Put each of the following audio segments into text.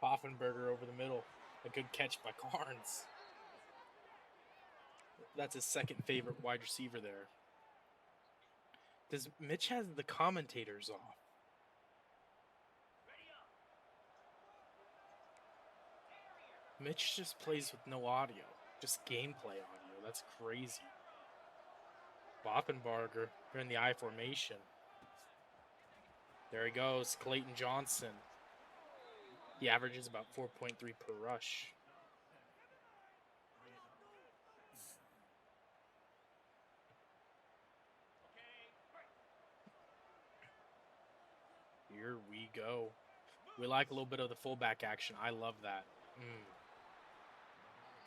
Poffenberger over the middle. A good catch by Carnes. That's his second favorite wide receiver there. Does Mitch has the commentators off? Mitch just plays with no audio, just gameplay audio. That's crazy. Poffenberger, they're in the I formation. There he goes, Clayton Johnson. He averages about 4.3 per rush. Here we go. We like a little bit of the fullback action. I love that.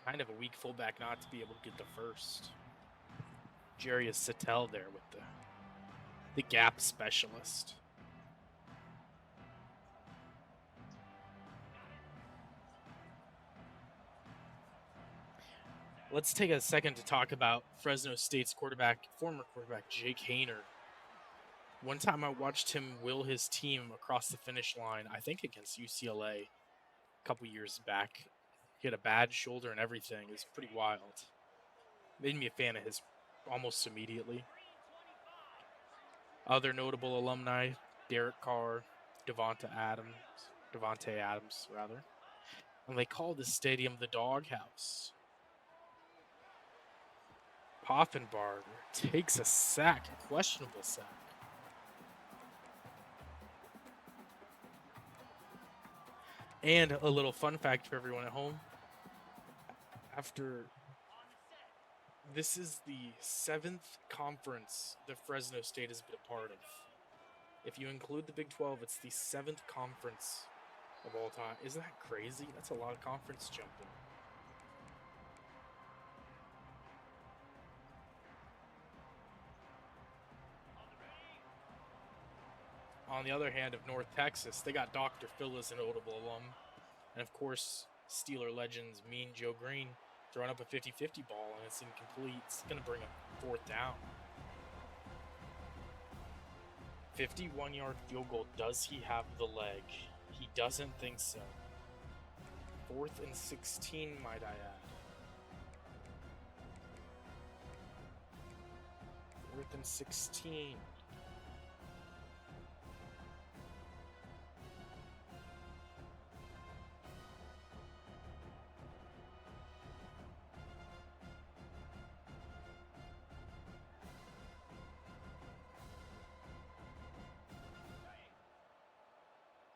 Kind of a weak fullback not to be able to get the first. Jarius Sattel there with the gap specialist. Let's take a second to talk about Fresno State's former quarterback, Jake Haener. One time I watched him will his team across the finish line, I think against UCLA a couple years back. He had a bad shoulder and everything. It's pretty wild. Made me a fan of his almost immediately. Other notable alumni, Derek Carr, Devontae Adams, rather. And they called the stadium the Doghouse. Poffenbarger takes a sack, a questionable sack. And a little fun fact for everyone at home. This is the 7th conference that Fresno State has been a part of. If you include the Big 12, it's the 7th conference of all time. Isn't that crazy? That's a lot of conference jumping. On the other hand of North Texas, they got Dr. Phil as a notable alum. And of course, Steeler legends Mean Joe Green throwing up a 50-50 ball and it's incomplete. It's going to bring a 4th down. 51-yard field goal. Does he have the leg? He doesn't think so. 4th and 16, might I add. 4th and 16.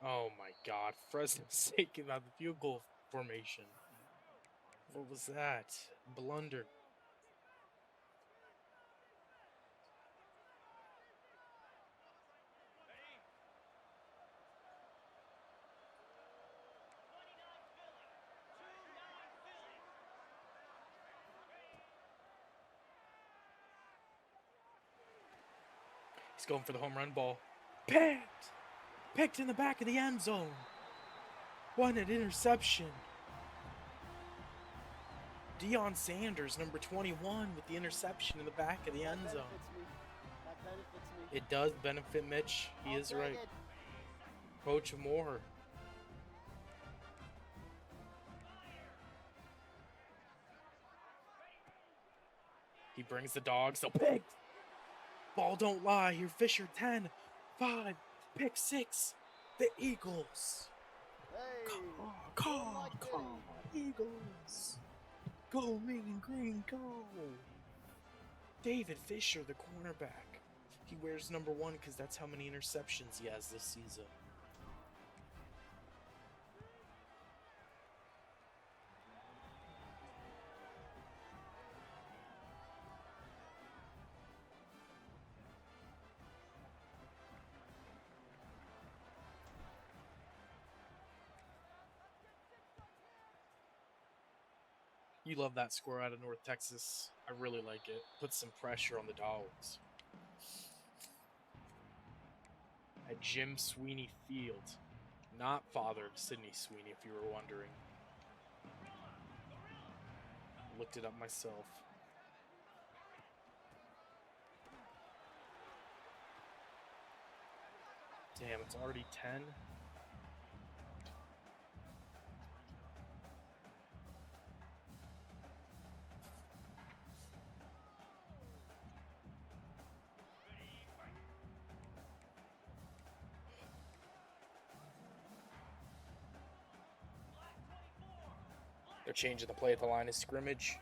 Oh my God, Fresno State came out of the field goal formation. What was that? Blunder. He's going for the home run ball. Picked! Picked in the back of the end zone. What an interception. Deion Sanders, number 21, with the interception in the back of the end zone. That benefits me. It does benefit Mitch. He is right. Coach Moore. He brings the dogs. So picked. Ball don't lie. Here, Fisher, 10, 5, pick 6. The Eagles. Hey, Call, Eagles. Go, Mean Green, go. David Fisher, the cornerback. He wears number 1 because that's how many interceptions he has this season. You love that score out of North Texas. I really like it. Puts some pressure on the Dogs. At Jim Sweeney Field. Not father of Sidney Sweeney, if you were wondering. Looked it up myself. Damn, it's already 10. They're changing the play at the line of scrimmage.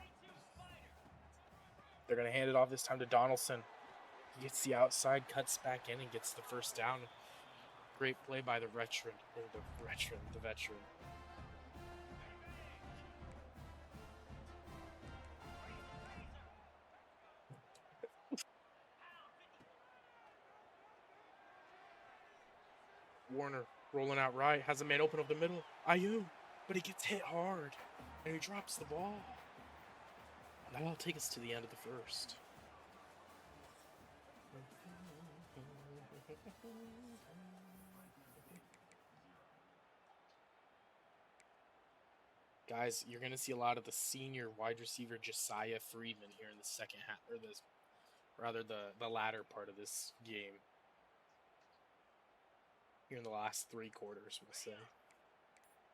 They're going to hand it off this time to Donaldson. He gets the outside, cuts back in, and gets the first down. Great play by the veteran. Warner rolling out right, has a man open up the middle. Ayu, but he gets hit hard, and he drops the ball. That'll take us to the end of the first. Guys, you're going to see a lot of the senior wide receiver Josiah Freeman here in the second half, or the latter part of this game. Here in the last 3 quarters, we'll say.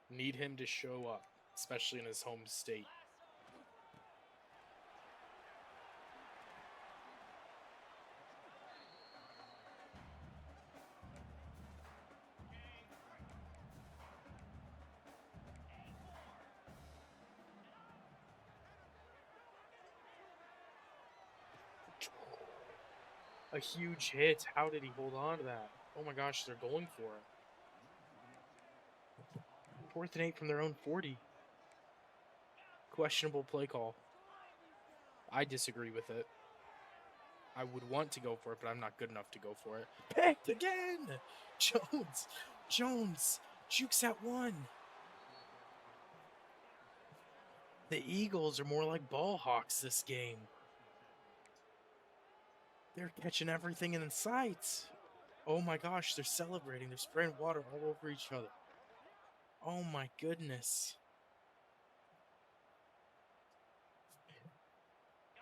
Need him to show up, especially in his home state. A huge hit. How did he hold on to that? Oh my gosh, they're going for it. 4th and 8 from their own 40. Questionable play call. I disagree with it. I would want to go for it, but I'm not good enough to go for it. Picked again! Jones jukes at 1. The Eagles are more like ball hawks this game. They're catching everything in sight. Oh my gosh, they're celebrating. They're spraying water all over each other. Oh my goodness.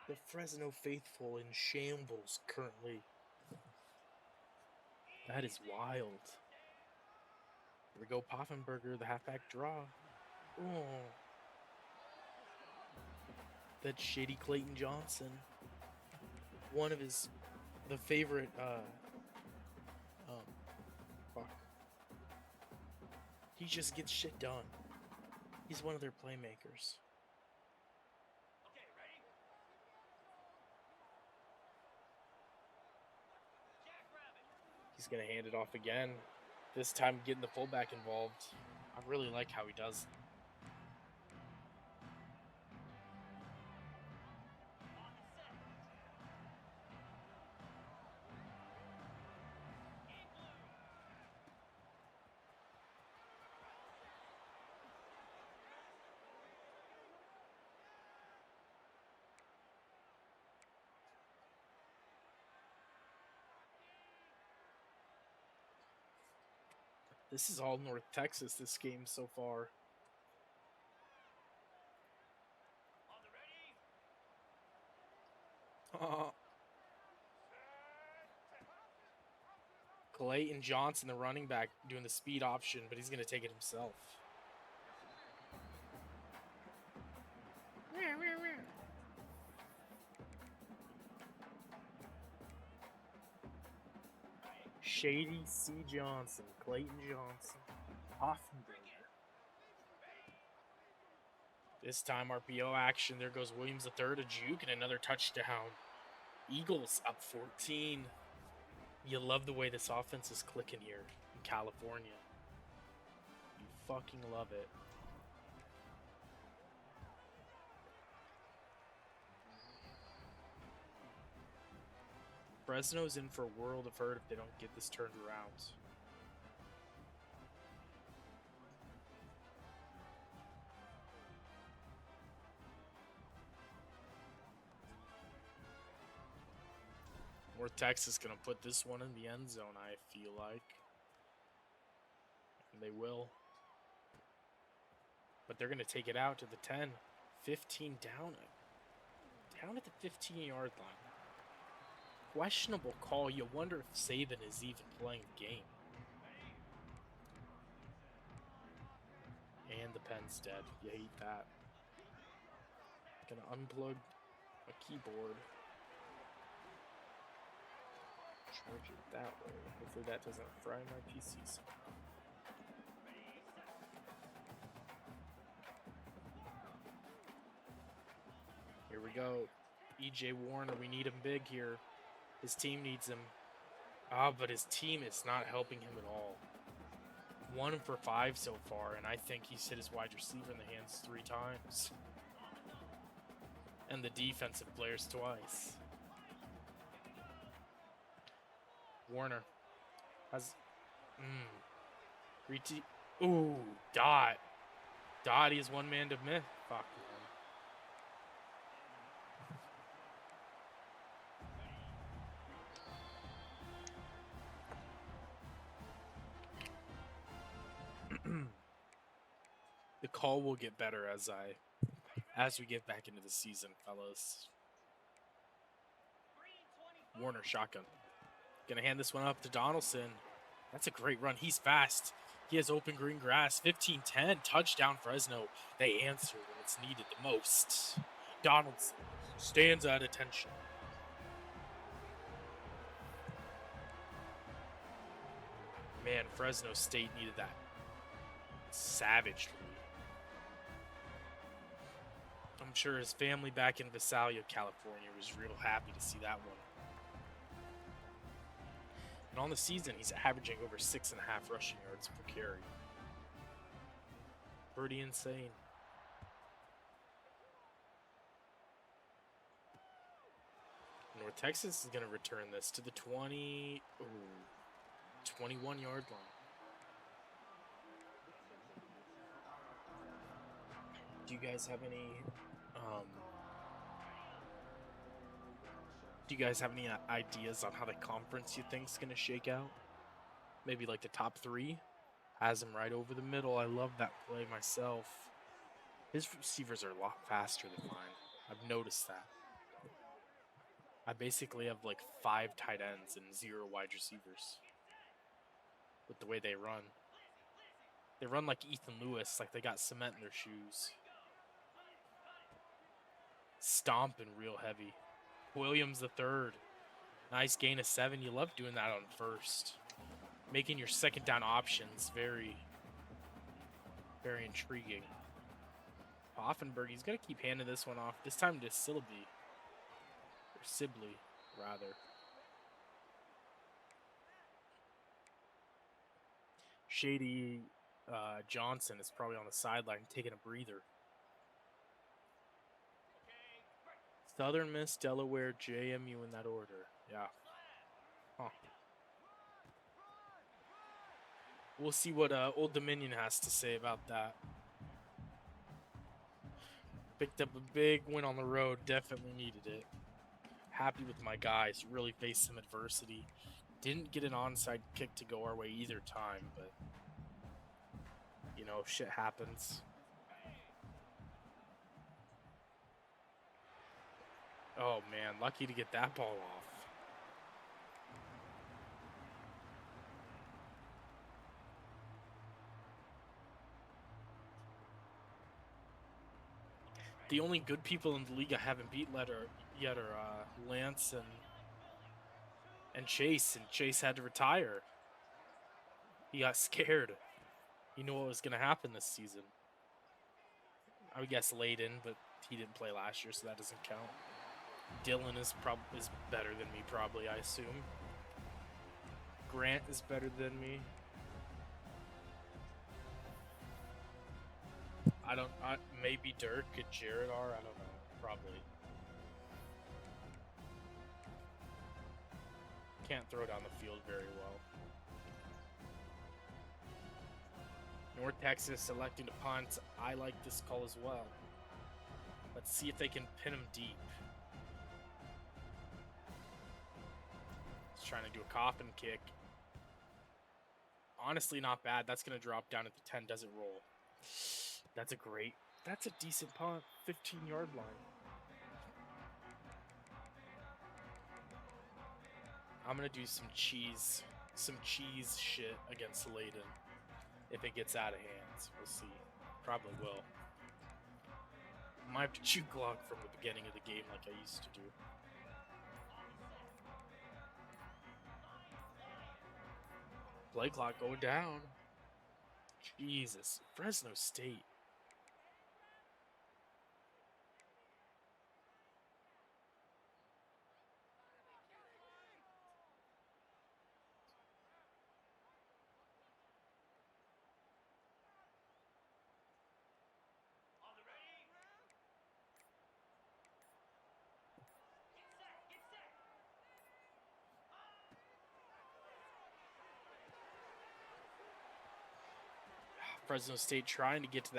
The Fresno faithful in shambles currently. That is wild. Here we go, Poffenberger, the halfback draw. Oh. That shady Clayton Johnson. One of the favorite, he just gets shit done. He's one of their playmakers. Okay, ready? He's going to hand it off again. This time getting the fullback involved. I really like how he does. This is all North Texas, this game so far. Clayton Johnson, the running back, doing the speed option, but he's going to take it himself. Shady C. Johnson, Clayton Johnson, Hoffenberger. This time RPO action. There goes Williams the third, a juke, and another touchdown. Eagles up 14. You love the way this offense is clicking here in California. You fucking love it. Fresno's in for a world of hurt if they don't get this turned around. North Texas going to put this one in the end zone, I feel like. And they will. But they're going to take it out to the 10. 15 down at the 15-yard line. Questionable call. You wonder if Sabin is even playing the game. And the pen's dead. You hate that. Gonna unplug a keyboard. Charge it that way. Hopefully that doesn't fry my PCs. Here we go. E.J. Warner, we need him big here. His team needs him. But his team is not helping him at all. 1 for 5 so far, and I think he's hit his wide receiver in the hands 3 times. And the defensive players twice. Warner has... Ooh, Dot. Dot is one man to miss. Fuck, man. The call will get better as we get back into the season, fellas. Warner shotgun. Gonna hand this one up to Donaldson. That's a great run. He's fast. He has open green grass. 15-10. Touchdown Fresno. They answer when it's needed the most. Donaldson stands at attention. Man, Fresno State needed that savagely. I'm sure his family back in Visalia, California was real happy to see that one. And on the season, he's averaging over 6.5 rushing yards per carry. Pretty insane. North Texas is going to return this to the 21-yard line. Do you guys have any ideas on how the conference you think is going to shake out? Maybe like the top 3? Has him right over the middle. I love that play myself. His receivers are a lot faster than mine. I've noticed that. I basically have like 5 tight ends and 0 wide receivers with the way they run. They run like Ethan Lewis, like they got cement in their shoes. Stomping real heavy. Williams the third. Nice gain of 7. You love doing that on first. Making your second down options very, very intriguing. Hoffenberg, he's going to keep handing this one off. This time to Sibley. Or Sibley, rather. Shady Johnson is probably on the sideline taking a breather. Southern Miss, Delaware, JMU in that order. Yeah. Huh. We'll see what Old Dominion has to say about that. Picked up a big win on the road. Definitely needed it. Happy with my guys. Really faced some adversity. Didn't get an onside kick to go our way either time, but you know, shit happens. Oh man, lucky to get that ball off. The only good people in the league I haven't beat yet are Lance and Chase. And Chase had to retire. He got scared. He knew what was going to happen this season. I would guess Layden, but he didn't play last year, so that doesn't count. Dylan is better than me, probably, I assume. Grant is better than me. Maybe Dirk and Jared are. I don't know. Probably. Can't throw down the field very well. North Texas selecting to punt. I like this call as well. Let's see if they can pin him deep. He's trying to do a coffin kick. Honestly, not bad. That's going to drop down at the 10. Does it roll? That's a decent punt. 15-yard line. I'm going to do some cheese shit against Layden. If it gets out of hands, we'll see. Probably will. Might have to chew clock from the beginning of the game like I used to do. Play clock going down. Jesus. Fresno State. Fresno State trying to get to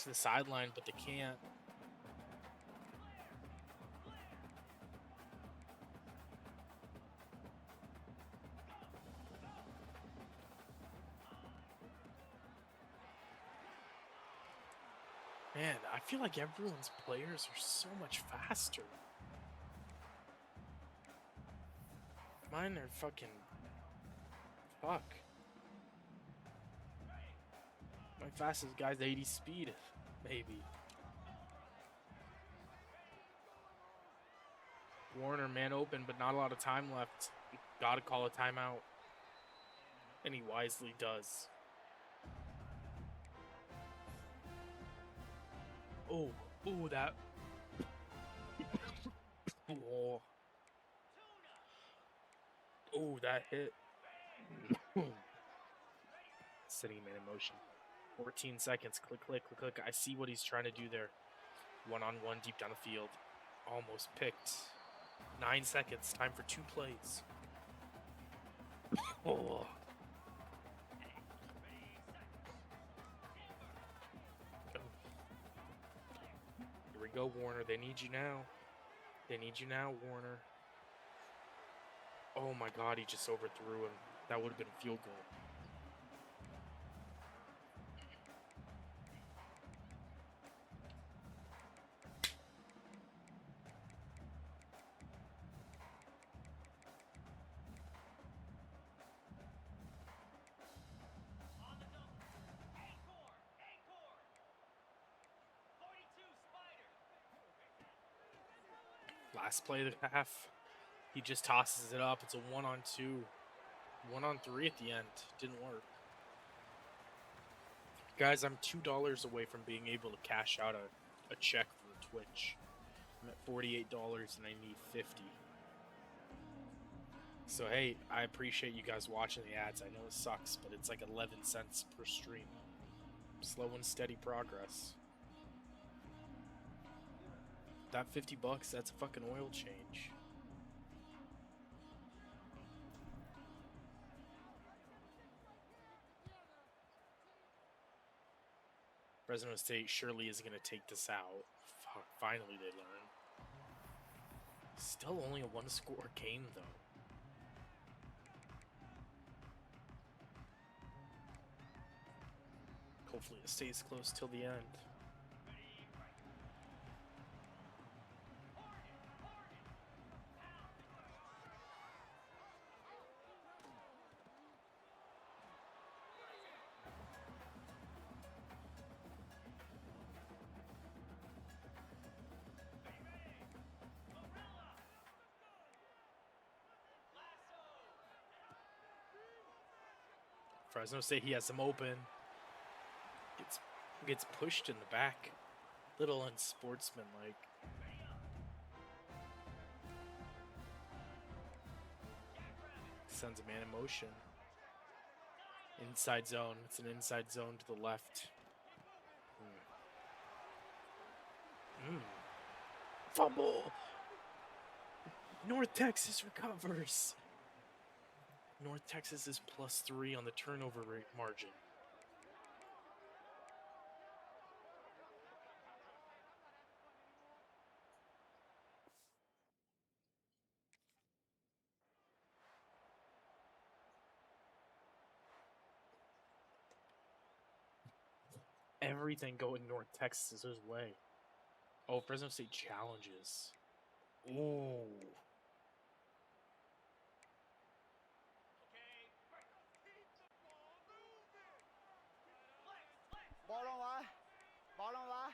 the sideline, but they can't. Man, I feel like everyone's players are so much faster. Mine are fucking... Fuck. My fastest guy's 80 speed, maybe. Warner, man open, but not a lot of time left. Gotta call a timeout. And he wisely does. Oh, that. Oh, that hit. Setting him in motion. 14 seconds. Click, click, click, click. I see what he's trying to do there. One-on-one deep down the field. Almost picked. 9 seconds. Time for 2 plays. Oh. Here we go, Warner. They need you now. They need you now, Warner. Oh my god, he just overthrew him. That would have been a field goal. Last play of the half. He just tosses it up. It's a 1-on-2. 1-on-3 at the end. Didn't work. Guys, I'm $2 away from being able to cash out a check for Twitch. I'm at $48 and I need 50. So hey, I appreciate you guys watching the ads. I know it sucks, but it's like 11 cents per stream. Slow and steady progress. That 50 bucks, that's a fucking oil change. Fresno State surely is going to take this out. Fuck, finally they learn. Still only a 1-score game, though. Hopefully it stays close till the end. Fresno State, he has him open. Gets pushed in the back. Little unsportsmanlike. Sends a man in motion. Inside zone. It's an inside zone to the left. Fumble! North Texas recovers. North Texas is +3 on the turnover rate margin. Everything going North Texas' way. Oh, Fresno State challenges. Ooh. Ball don't lie. Ball don't lie.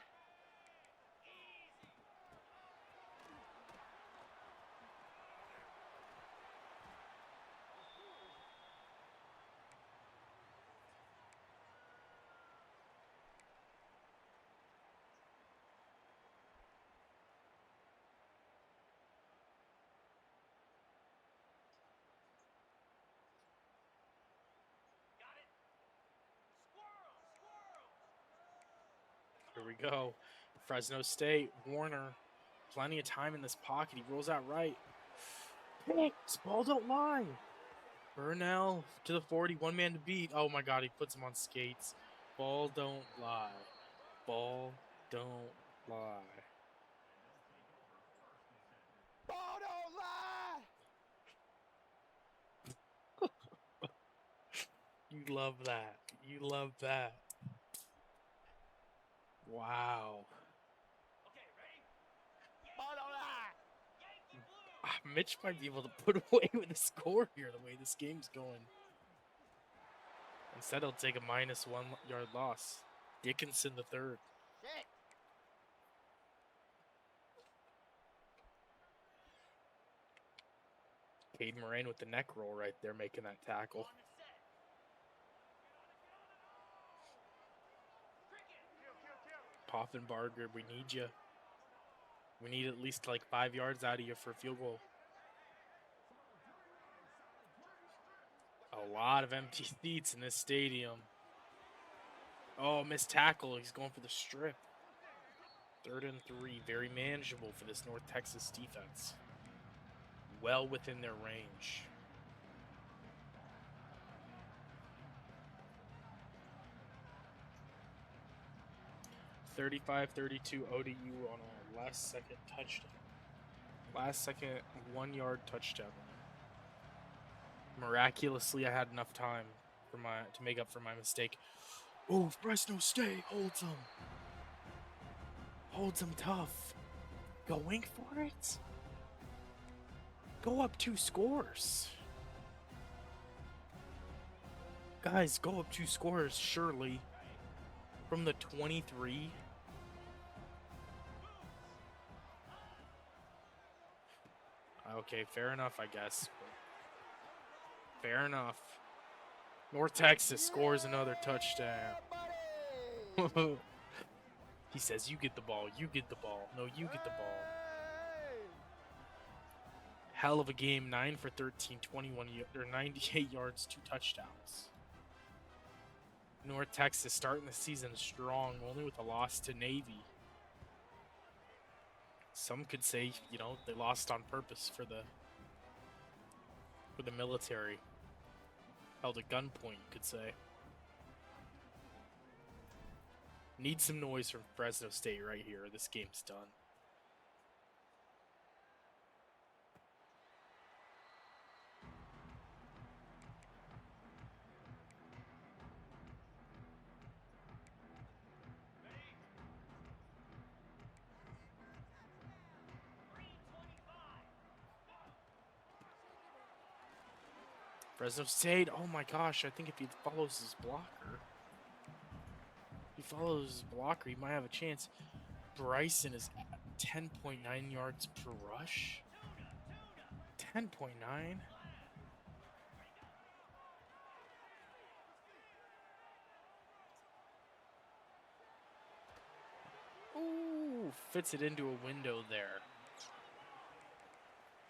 Here we go. Fresno State, Warner, plenty of time in this pocket. He rolls out right. This ball don't lie. Burnell to the 40, one man to beat. Oh my god, he puts him on skates. Ball don't lie. Ball don't lie. Ball don't lie. You love that. You love that. Wow. Okay, ready? Ball don't lie. Yankee blue. Mitch might be able to put away with a score here the way this game's going. Instead, he'll take a -1 yard loss. Dickinson the third. Shit. Cade Moraine with the neck roll right there, making that tackle. On and set. Cricket. Poffenbarger, we need you. We need at least like 5 yards out of you for a field goal. A lot of empty seats in this stadium. Oh, missed tackle. He's going for the strip. 3rd and 3. Very manageable for this North Texas defense. Well within their range. (35-32) ODU on a last-second touchdown. Last-second 1-yard touchdown. Miraculously, I had enough time to make up for my mistake. Oh, Fresno State holds them. Holds them tough. Going for it? Go up 2 scores. Guys, go up 2 scores, surely. From the 23. Okay, fair enough, I guess. Fair enough. North Texas scores another touchdown. Buddy. He says, you get the ball, you get the ball. No, you get the ball. Hey. Hell of a game, 9 for 13, 98 yards, 2 touchdowns. North Texas starting the season strong, only with a loss to Navy. Some could say, you know, they lost on purpose for the military. Held at gunpoint, you could say. Need some noise from Fresno State right here. This game's done. Fresno State, oh my gosh, I think if he follows his blocker, he might have a chance. Bryson is at 10.9 yards per rush. 10.9? Ooh, fits it into a window there.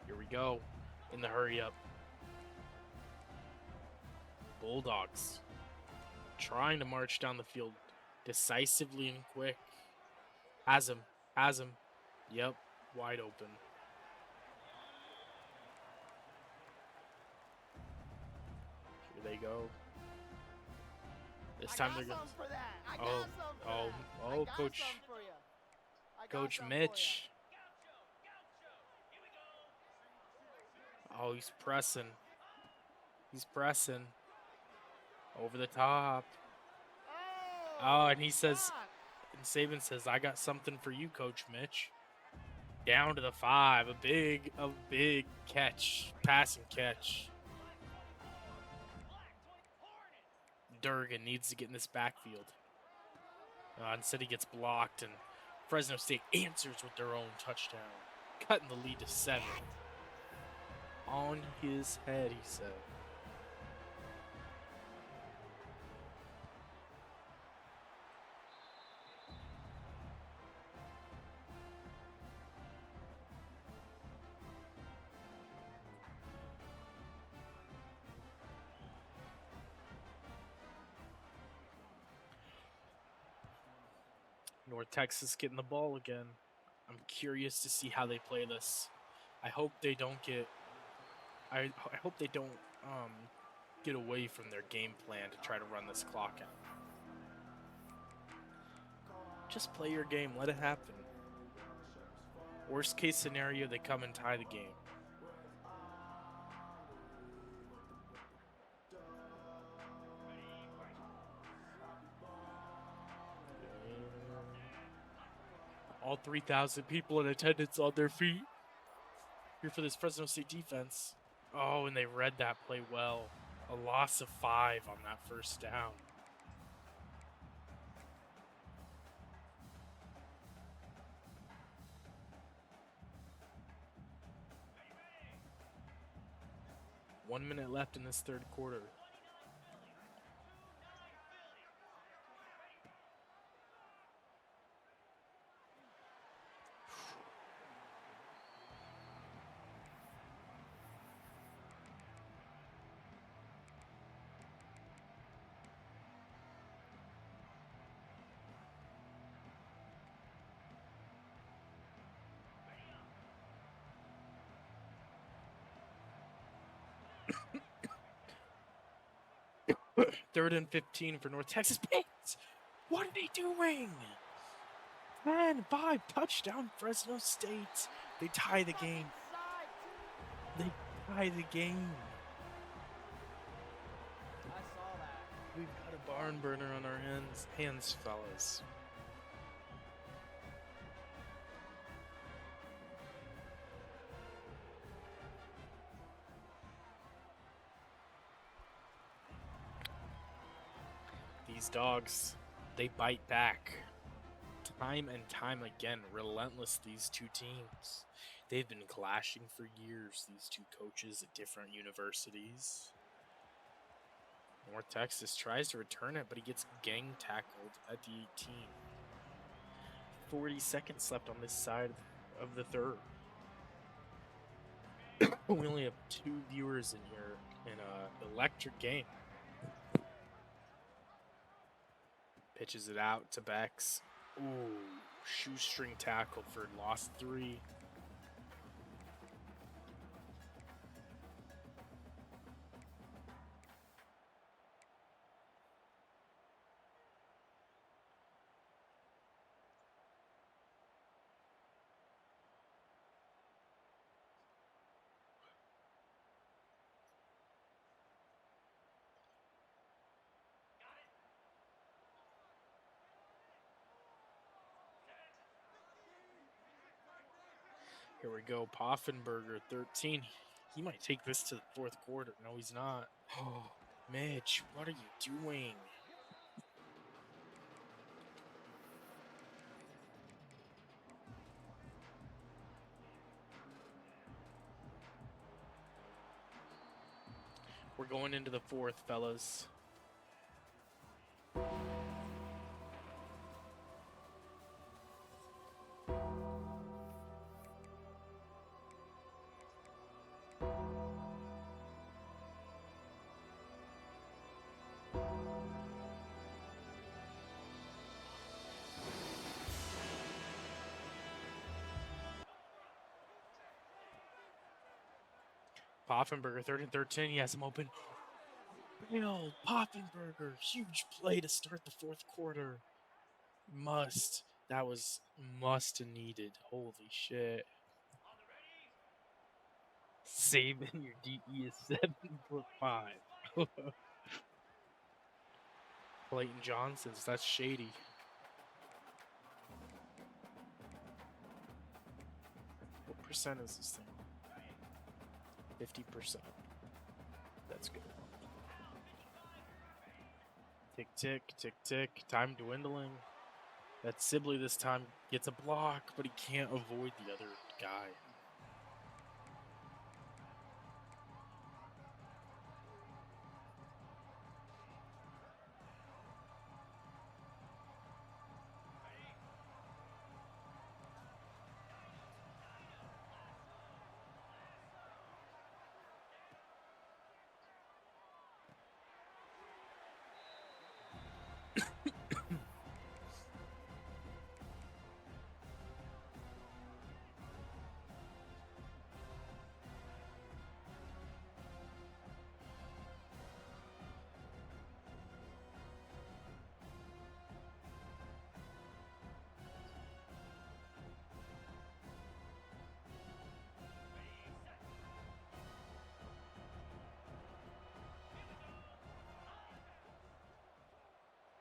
Here we go, in the hurry up. Bulldogs trying to march down the field decisively and quick. Has him. Yep, wide open. Here they go. This time they're going to... Coach Mitch. Oh, he's pressing. Over the top. Oh, and he says, and Sabin says, I got something for you, Coach Mitch. Down to the 5. A big catch. Passing catch. Durgan needs to get in this backfield. Instead he gets blocked, and Fresno State answers with their own touchdown. Cutting the lead to 7. On his head, he said. North Texas getting the ball again. I'm curious to see how they play this. I hope they don't get get away from their game plan to try to run this clock out. Just play your game. Let it happen. Worst case scenario, they come and tie the game. All 3,000 people in attendance on their feet. Here for this Fresno State defense. Oh, and they read that play well. A loss of 5 on that first down. One minute left in this third quarter. Third and 15 for North Texas. Picked! What are they doing? 10-5 touchdown Fresno State. They tie the game. They tie the game. I saw that. We've got a barn burner on our hands, fellas. These dogs, they bite back. Time and time again, relentless, these two teams. They've been clashing for years, these two coaches at different universities. North Texas tries to return it, but he gets gang tackled at the 18. 40 seconds left on this side of the third. We only have 2 viewers in here in an electric game. Pitches it out to Bex. Ooh, shoestring tackle for loss 3. Here we go, Poffenberger, 13. He might take this to the fourth quarter. No, he's not. Oh, Mitch, what are you doing? We're going into the fourth, fellas. Poffenberger, 3rd and 13. He has him open. Bill Poffenberger, huge play to start the fourth quarter. Must. That was must and needed. Holy shit. Sabin, your DE is 7'5". Clayton Johnson's, that's shady. What percent is this thing? 50%. That's good. Tick, tick, tick, tick. Time dwindling. That Sibley this time gets a block, but he can't avoid the other guy.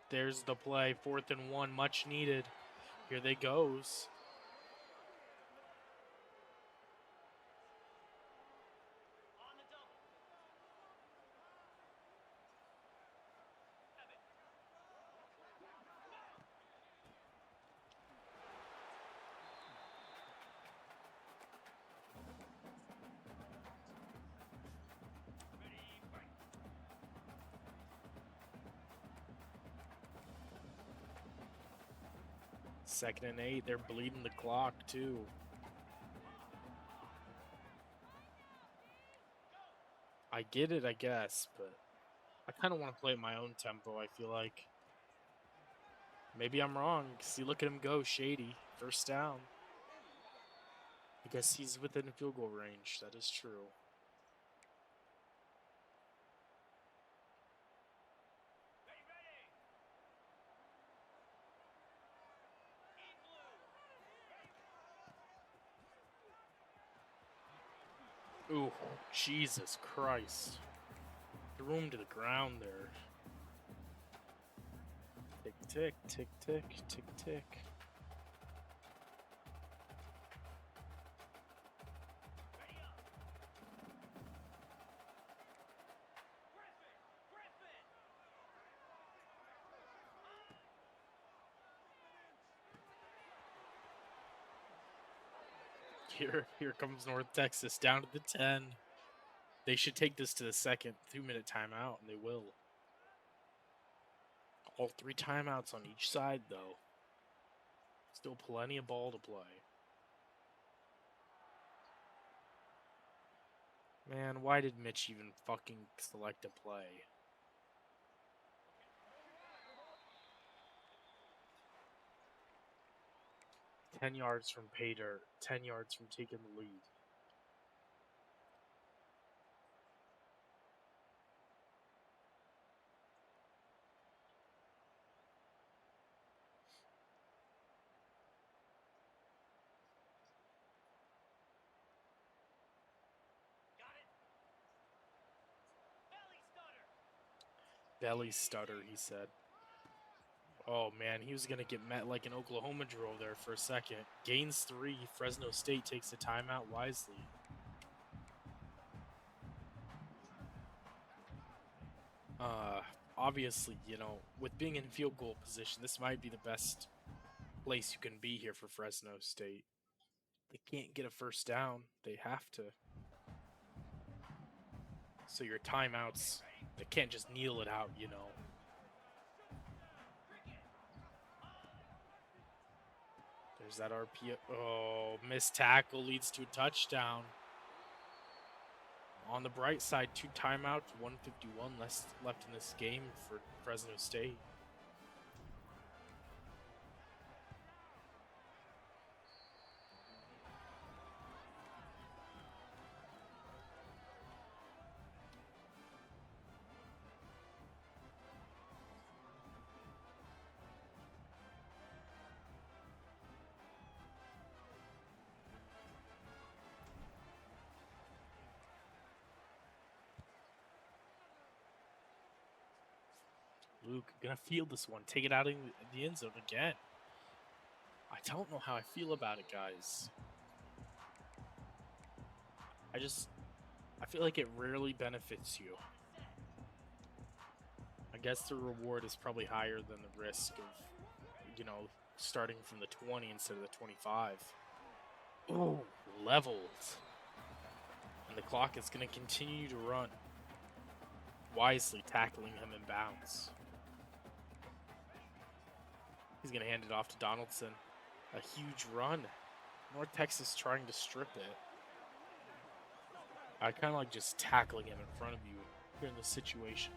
There's the play. 4th and 1, much needed. Here they goes. On the double. Sabin. 2nd and 8. They're bleeding the clock, too. I get it, I guess, but I kind of want to play at my own tempo, I feel like. Maybe I'm wrong. See, look at him go, shady. 1st down. I guess he's within field goal range. That is true. Ooh, Jesus Christ. Threw him to the ground there. Tick, tick, tick, tick, tick, tick. Here comes North Texas down to the 10. They should take this to the second 2-minute timeout, and they will. All 3 timeouts on each side, though. Still plenty of ball to play. Man, why did Mitch even fucking select a play? "10 yards from pay dirt, 10 yards from taking the lead." Got it. Belly stutter. Belly stutter, he said. Oh man, he was gonna get met like an Oklahoma drill there for a second. Gains 3. Fresno State takes a timeout wisely. Obviously, you know, with being in field goal position, this might be the best place you can be here for Fresno State. They can't get a 1st down. They have to. So your timeouts, they can't just kneel it out, you know. There's that RPO. Oh, missed tackle leads to a touchdown. On the bright side, 2 timeouts, 1:51 left in this game for Fresno State. Luke, gonna field this one. Take it out in the end zone again. I don't know how I feel about it, guys. I feel like it rarely benefits you. I guess the reward is probably higher than the risk of, you know, starting from the 20 instead of the 25. Ooh, leveled. And the clock is going to continue to run. Wisely tackling him in bounds. He's going to hand it off to Donaldson. A huge run. North Texas trying to strip it. I kind of like just tackling him in front of you here in this situation.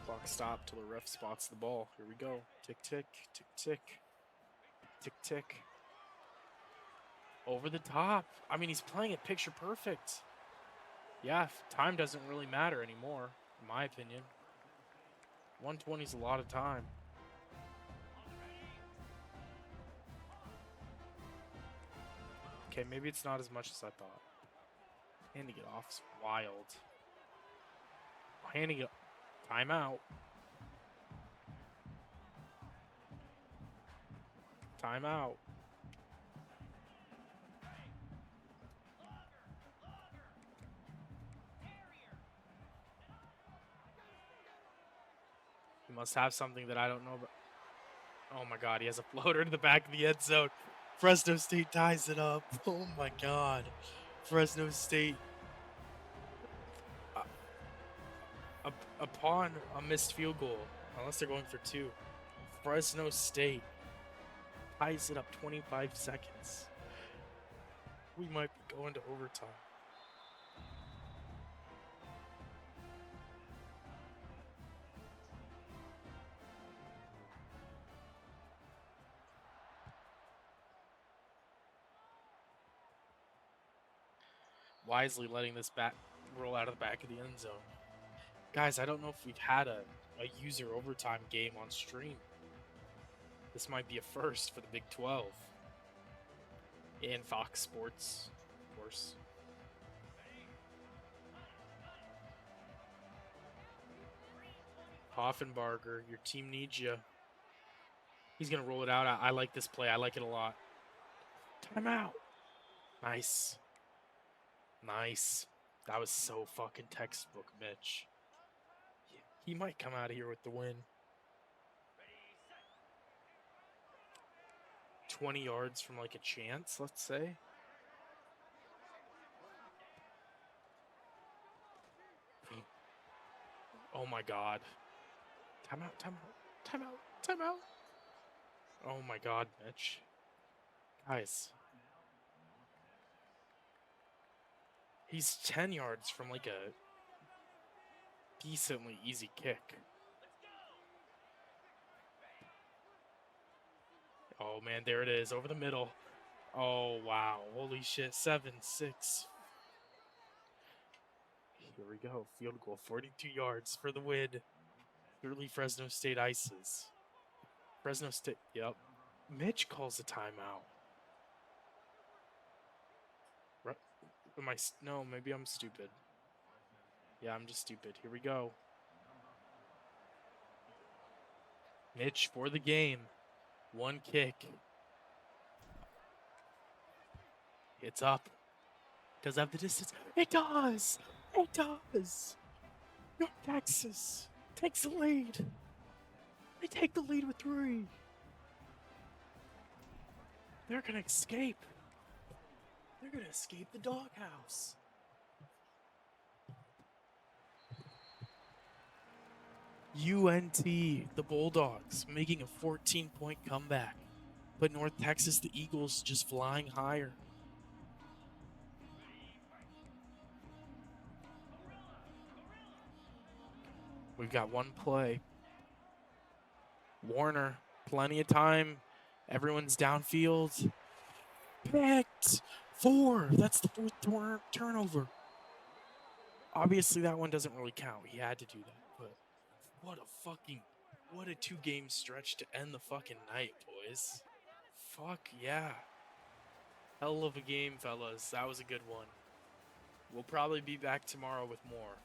Clock stop till the ref spots the ball. Here we go. Tick, tick, tick, tick. Tick, tick. Over the top. I mean, he's playing it picture perfect. Yeah, time doesn't really matter anymore, in my opinion. 120 is a lot of time. Okay, maybe it's not as much as I thought. Handing it off is wild. Handing it... Timeout. Timeout. He must have something that I don't know about. Oh my god, he has a floater to the back of the end zone. Fresno State ties it up. Oh my god. Fresno State. Upon a missed field goal, unless they're going for two, Fresno State ties it up 25 seconds. We might be going to overtime. Wisely letting this bat roll out of the back of the end zone. Guys, I don't know if we've had a user overtime game on stream. This might be a first for the Big 12. And Fox Sports, of course. Hoffenbarger, your team needs you. He's going to roll it out. I like this play. I like it a lot. Timeout. Nice. Nice. That was so fucking textbook, Mitch. He might come out of here with the win. 20 yards from like a chance, let's say. Oh my god. Timeout, timeout, timeout, timeout. Oh my god, Mitch. Guys. He's 10 yards from like a decently easy kick. Oh man, there it is, over the middle. Oh wow, holy shit, 7-6. Here we go, field goal, 42 yards for the win. Early Fresno State ices. Fresno State, yep. Mitch calls a timeout. No, maybe I'm stupid. Yeah, I'm just stupid. Here we go. Mitch for the game. One kick. It's up. Does it have the distance? It does! It does! North Texas takes the lead. They take the lead with 3. They're going to escape. They're going to escape the doghouse. UNT, the Bulldogs, making a 14-point comeback. But North Texas, the Eagles, just flying higher. We've got one play. Warner, plenty of time. Everyone's downfield. Picked 4. That's the 4th turnover. Obviously, that one doesn't really count. He had to do that. But what a 2-game stretch to end the fucking night, boys. Fuck yeah. Hell of a game, fellas. That was a good one. We'll probably be back tomorrow with more.